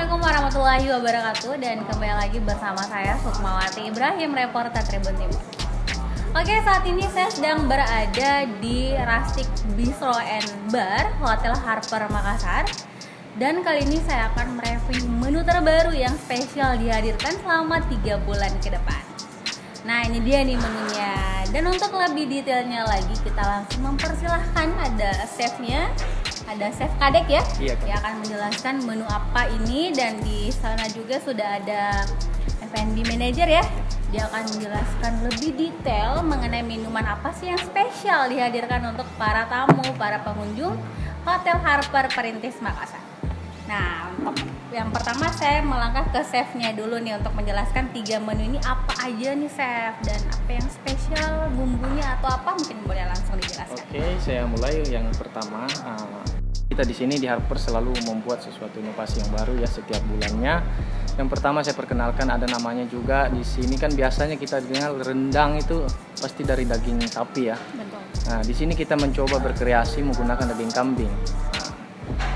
Assalamualaikum warahmatullahi wabarakatuh. Dan kembali lagi bersama saya Sukmawati Ibrahim, reporter Tribun Timur. Oke, saat ini saya sedang berada di Rustic Bistro and Bar Hotel Harper Makassar. Dan kali ini saya akan mereview menu terbaru yang spesial dihadirkan selama 3 bulan ke depan. Nah, ini dia nih menunya. Dan untuk lebih detailnya lagi, kita langsung mempersilahkan ada chefnya. Ada Chef Kadek ya, iya, yang akan menjelaskan menu apa ini. Dan di sana juga sudah ada F&B manager ya. Dia akan menjelaskan lebih detail mengenai minuman apa sih yang spesial dihadirkan untuk para tamu, para pengunjung Hotel Harper Perintis Makassar. Nah, untuk yang pertama saya melangkah ke chefnya dulu nih untuk menjelaskan 3 menu ini apa aja nih chef, dan apa yang spesial, bumbunya atau apa, mungkin boleh langsung dijelaskan. Oke, saya mulai yang pertama. Kita di sini di Harper selalu membuat sesuatu inovasi yang baru ya setiap bulannya. Yang pertama saya perkenalkan ada namanya juga di sini, kan biasanya kita dengar rendang itu pasti dari daging sapi ya. Betul. Nah, di sini kita mencoba berkreasi menggunakan daging kambing.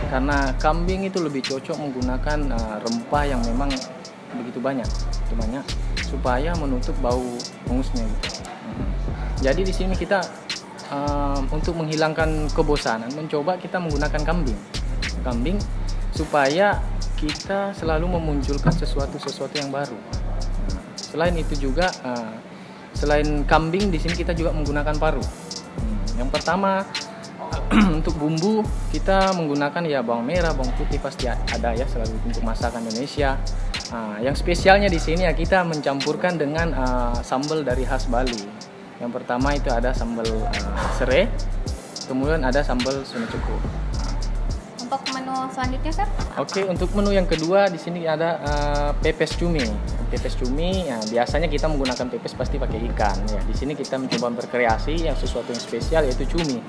Karena kambing itu lebih cocok menggunakan rempah yang memang begitu banyak supaya menutup bau mengusnya gitu. Jadi di sini kita untuk menghilangkan kebosanan mencoba kita menggunakan kambing supaya kita selalu memunculkan sesuatu yang baru. Selain itu juga selain kambing di sini kita juga menggunakan paru. Yang pertama untuk bumbu kita menggunakan ya bawang merah, bawang putih pasti ada ya selalu untuk masakan Indonesia. Yang spesialnya di sini ya kita mencampurkan dengan sambal dari khas Bali. Yang pertama itu ada sambal serai, kemudian ada sambal sunu cukup. Untuk menu selanjutnya, Chef? Oke, untuk menu yang kedua di sini ada pepes cumi. Pepes cumi, ya, biasanya kita menggunakan pepes pasti pakai ikan. Ya, di sini kita mencoba berkreasi yang sesuatu yang spesial yaitu cumi.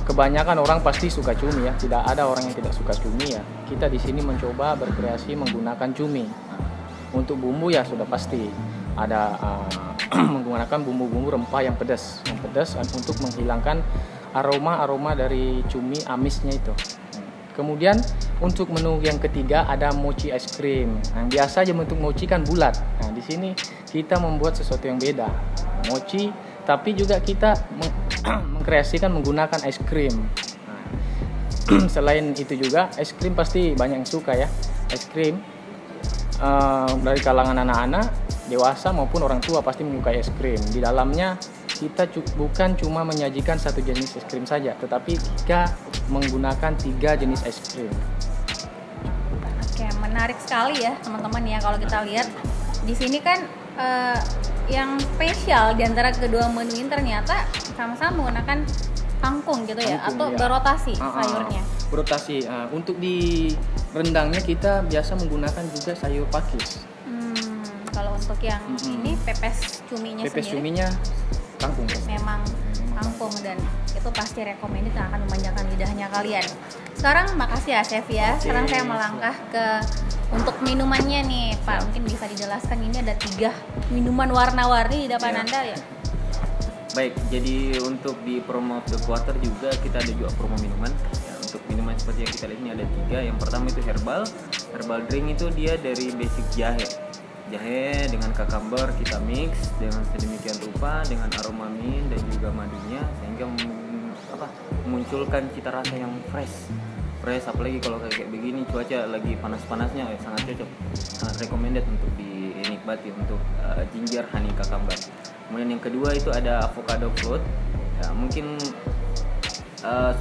Kebanyakan orang pasti suka cumi ya, tidak ada orang yang tidak suka cumi ya. Kita di sini mencoba berkreasi menggunakan cumi. Untuk bumbu ya sudah pasti ada menggunakan bumbu-bumbu rempah yang pedas untuk menghilangkan aroma dari cumi amisnya itu. Kemudian untuk menu yang ketiga ada mochi ice cream. Nah, biasa aja bentuk mochi kan bulat. Nah, di sini kita membuat sesuatu yang beda. Mochi, tapi juga kita mengkreasikan menggunakan ice cream. Nah, selain itu juga ice cream pasti banyak yang suka ya. Ice cream dari kalangan anak-anak, dewasa maupun orang tua pasti menyukai es krim. Di dalamnya kita bukan cuma menyajikan satu jenis es krim saja, tetapi kita menggunakan 3 jenis es krim. Oke, menarik sekali ya teman-teman ya. Kalau kita lihat di sini kan yang spesial di antara kedua menu ini ternyata sama-sama menggunakan kangkung gitu ya, atau ya. Berotasi sayurnya. Berotasi. Untuk di rendangnya kita biasa menggunakan juga sayur pakis. Kalau untuk yang ini pepes cuminya Pepes sendiri cuminya kangkung. memang kangkung, dan itu pasti recommended dan akan memanjakan lidahnya kalian. Sekarang makasih ya Chef ya. Sekarang saya melangkah ke untuk minumannya nih Pak. Mungkin bisa dijelaskan, ini ada 3 minuman warna-warni di depan Anda ya. Baik, jadi untuk di promo The Quarter juga kita ada juga promo minuman. Ya, untuk minuman seperti yang kita lihat ini ada 3. Yang pertama itu herbal drink, itu dia dari basic jahe dengan cucumber kita mix dengan sedemikian rupa dengan aroma mint dan juga madunya sehingga memunculkan cita rasa yang fresh, apalagi kalau kayak begini cuaca lagi panas-panasnya sangat cocok, sangat recommended untuk dinikmati untuk ginger honey cucumber. Kemudian yang kedua itu ada avocado float. Ya, mungkin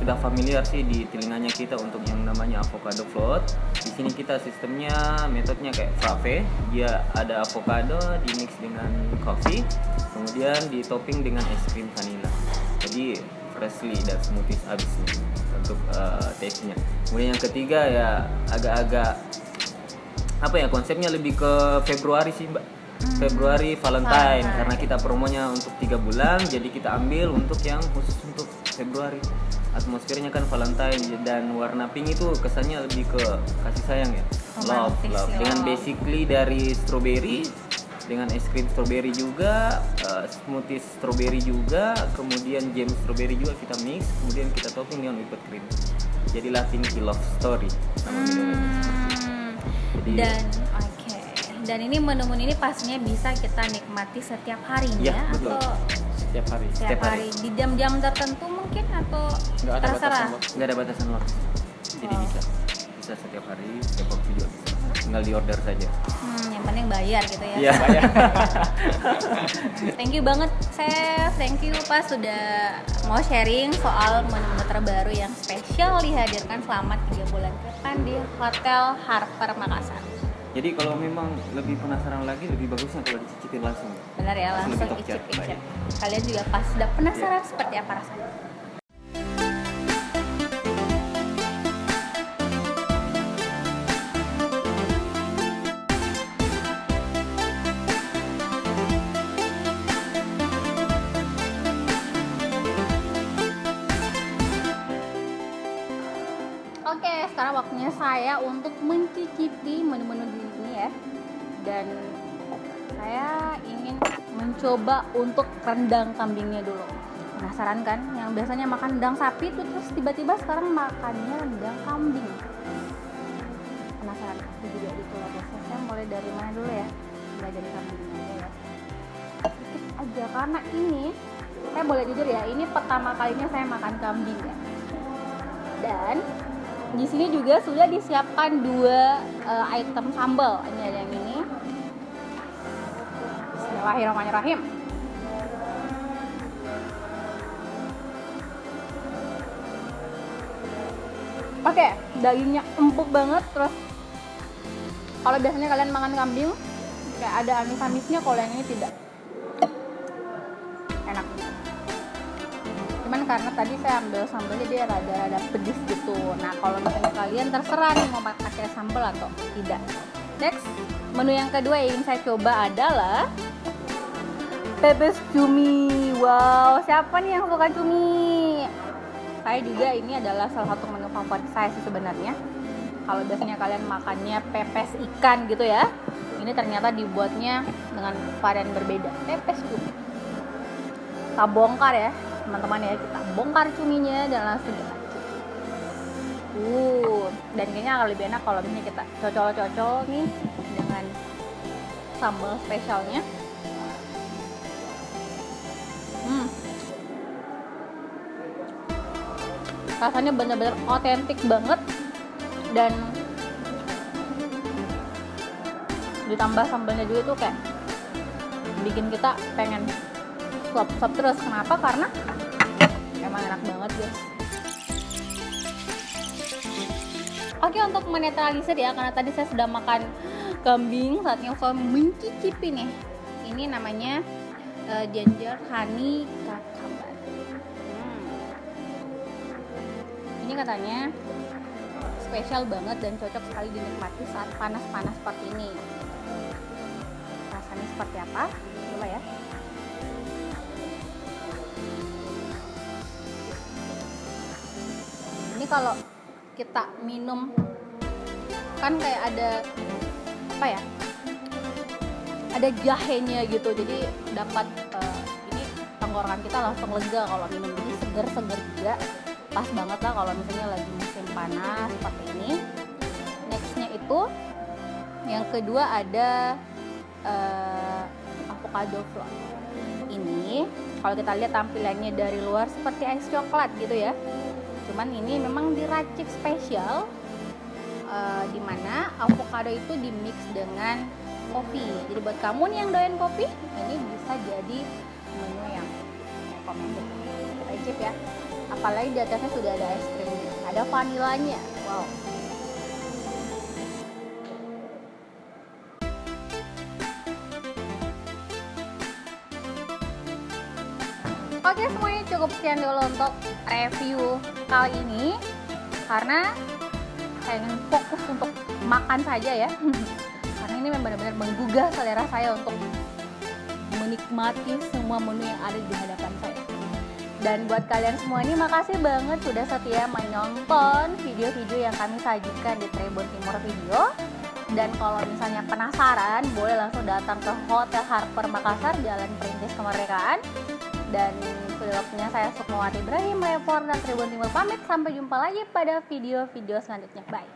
sudah familiar sih di telinganya kita untuk yang namanya avocado float. Di sini kita sistemnya metodenya kayak frappe. Dia ada avocado di mix dengan coffee, kemudian di topping dengan es krim vanilla. Jadi freshly dan smoothies abisnya untuk taste-nya. Kemudian yang ketiga ya agak-agak konsepnya lebih ke Februari sih Mbak. Februari Valentine, karena kita promonya untuk 3 bulan, jadi kita ambil untuk yang khusus untuk Februari. Atmosfernya kan Valentine dan warna pink itu kesannya lebih ke kasih sayang ya, love. Dengan basically dari strawberry, dengan es krim strawberry juga, smoothies strawberry juga, kemudian jam strawberry juga kita mix, kemudian kita topping dengan whipped cream. Jadilah Pinky Love Story nama minumannya. Jadi Dan oke. Dan ini menu-menu ini pastinya bisa kita nikmati setiap harinya Iya, betul. atau Setiap hari. setiap Setiap hari. hari di jam-jam tertentu mungkin atau Nggak ada terserah. batasan waktu. nggak ada batasan waktu. Jadi Wow. bisa setiap hari, setiap waktu juga bisa. Tinggal di order saja. Yang penting bayar gitu ya. Iya. Bayar. Thank you banget Chef, thank you Pak sudah mau sharing soal menu-menu terbaru yang spesial dihadirkan selama 3 bulan ke depan di Hotel Harper Makassar. Jadi kalau memang lebih penasaran lagi, lebih bagusnya kalau dicicipin langsung. Benar ya, Langsung langsung lebih top tier. icip-icip. Kalian juga pas sudah penasaran seperti apa rasanya. Oke, sekarang waktunya saya untuk mencicipi menu-menu di sini ya. Dan saya ingin mencoba untuk rendang kambingnya dulu. Penasaran kan? Yang biasanya makan rendang sapi tuh terus tiba-tiba sekarang makannya rendang kambing. Penasaran? Aku juga gitu loh. Saya mulai dari mana dulu ya? Mulai dari kambingnya aja ya. Sedikit aja karena ini saya boleh jujur ya, ini pertama kalinya saya makan kambing ya. Dan di sini juga sudah disiapkan 2 item sambal. Ini ada yang ini. Bismillahirrahmanirrahim. Oke, dagingnya empuk banget. Terus kalau biasanya kalian makan kambing kayak ada amis-amisnya, kalau yang ini tidak. Enak. Cuman karena tadi saya ambil sambalnya dia rada-rada pedes gitu. Nah kalau misalnya kalian terserah nih mau pakai sambal atau tidak. Next, menu yang kedua yang ingin saya coba adalah pepes cumi. Wow, siapa nih yang suka cumi? Saya juga, ini adalah salah satu menu favorit saya sih sebenarnya. Kalau biasanya kalian makannya pepes ikan gitu ya, ini ternyata dibuatnya dengan varian berbeda, pepes cumi. Kita bongkar ya teman-teman ya, kita bongkar cuminya dan langsung kita dan kayaknya akan lebih enak kalau misalnya kita cocol-cocol nih dengan sambal spesialnya. Rasanya benar-benar otentik banget dan ditambah sambalnya juga tuh kayak bikin kita pengen suap-suap terus. Kenapa? Karena emang enak banget guys. Oke, untuk menetralisir ya, karena tadi saya sudah makan kambing, saatnya saya mencicipi nih. Ini namanya ginger honey cucumber. Ini katanya spesial banget dan cocok sekali dinikmati saat panas-panas seperti ini. Rasanya seperti apa? Coba ya. Ini kalau kita minum kan kayak ada apa ya, ada jahenya gitu, jadi dapat ini tenggorokan kita langsung lega kalau minum ini, seger-seger juga, pas banget lah kalau misalnya lagi musim panas seperti ini. Nextnya itu yang kedua ada avocado float. Ini kalau kita lihat tampilannya dari luar seperti es coklat gitu ya, cuman ini memang diracik spesial, di mana avocado itu dimix dengan kopi. Jadi buat kamu nih yang doyan kopi, ini bisa jadi menu yang recommended. Kita icip ya. Apalagi di atasnya sudah ada es krim, ada vanilanya. Wow. Oke, semuanya cukup sekian dulu untuk review kali ini, karena saya ingin fokus untuk makan saja ya. Karena ini benar-benar menggugah selera saya untuk menikmati semua menu yang ada di hadapan saya. Dan buat kalian semua ini makasih banget sudah setia menonton video-video yang kami sajikan di Tribun Timur Video. Dan kalau misalnya penasaran, boleh langsung datang ke Hotel Harper Makassar, Jalan Perintis Kemerdekaan. Dan sudah waktunya saya Sukmawati Ibrahim, reporter Tribun Timur pamit. Sampai jumpa lagi pada video-video selanjutnya. Bye.